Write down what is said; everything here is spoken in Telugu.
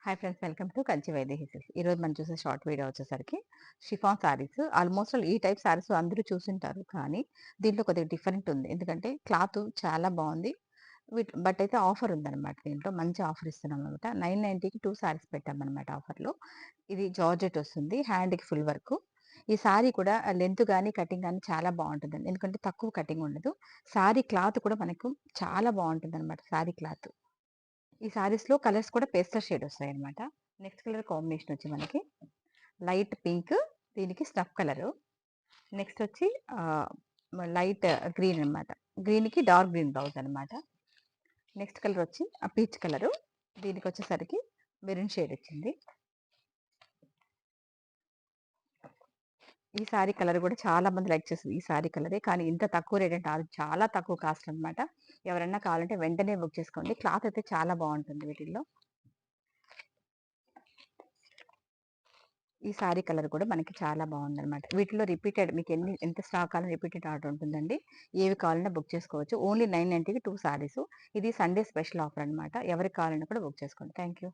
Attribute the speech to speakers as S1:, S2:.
S1: Hi friends, welcome to Kanchi Vaidehi silks. ఈరోజు మనం చూసే షార్ట్ వీడియో వచ్చేసరికి షిఫాన్ సారీస్. ఆల్మోస్ట్ ఈ టైప్ సారీస్ అందరూ చూసుంటారు. కానీ దీంట్లో కొద్దిగా డిఫరెంట్ ఉంది. ఎందుకంటే క్లాత్ చాలా బాగుంది. బట్ అయితే ఆఫర్ ఉందన్నమాట. దీంట్లో మంచి ఆఫర్ ఇస్తున్నాం అనమాట. 990కి 2 సారీస్ పెట్టామన్నమాట ఆఫర్లో. ఇది జార్జెట్ వస్తుంది, హ్యాండ్కి ఫుల్ వర్క్. ఈ సారీ కూడా లెంత్ కానీ కటింగ్ కానీ చాలా బాగుంటుందండి. ఎందుకంటే తక్కువ కటింగ్ ఉండదు. సారీ క్లాత్ కూడా మనకు చాలా బాగుంటుంది అనమాట. సారీ క్లాత్ ఈ సారీస్‌లో కలర్స్ కూడా పేస్టల్ షేడ్ వస్తాయన్నమాట. నెక్స్ట్ కలర్ కాంబినేషన్ వచ్చి మనకి లైట్ పింక్, దీనికి స్నఫ్ కలరు. నెక్స్ట్ వచ్చి లైట్ గ్రీన్ అనమాట. గ్రీన్‌కి డార్క్ గ్రీన్ బ్లౌజ్ అనమాట. నెక్స్ట్ కలర్ వచ్చి పీచ్ కలరు. దీనికి వచ్చేసరికి మెరూన్ షేడ్ వచ్చింది. ఈ సారీ కలర్ కూడా చాలా మంది లైక్ చేస్తారు. ఈ సారీ కలరే, కానీ ఇంత తక్కువ రేట్ అంటే అది చాలా తక్కువ కాస్ట్ అనమాట. ఎవరన్నా కావాలంటే వెంటనే బుక్ చేసుకోండి. క్లాత్ అయితే చాలా బాగుంటుంది వీటిల్లో. ఈ సారీ కలర్ కూడా మనకి చాలా బాగుందనమాట. వీటిలో రిపీటెడ్ మీకు ఎంత స్టాక్ కావాలని రిపీటెడ్ ఆర్డర్ ఉంటుందండి. ఏవి కావాలన్నా బుక్ చేసుకోవచ్చు. ఓన్లీ 990కి 2 సారీస్. ఇది సండే స్పెషల్ ఆఫర్ అనమాట. ఎవరికి కావాలన్నా కూడా బుక్ చేసుకోండి. Thank you.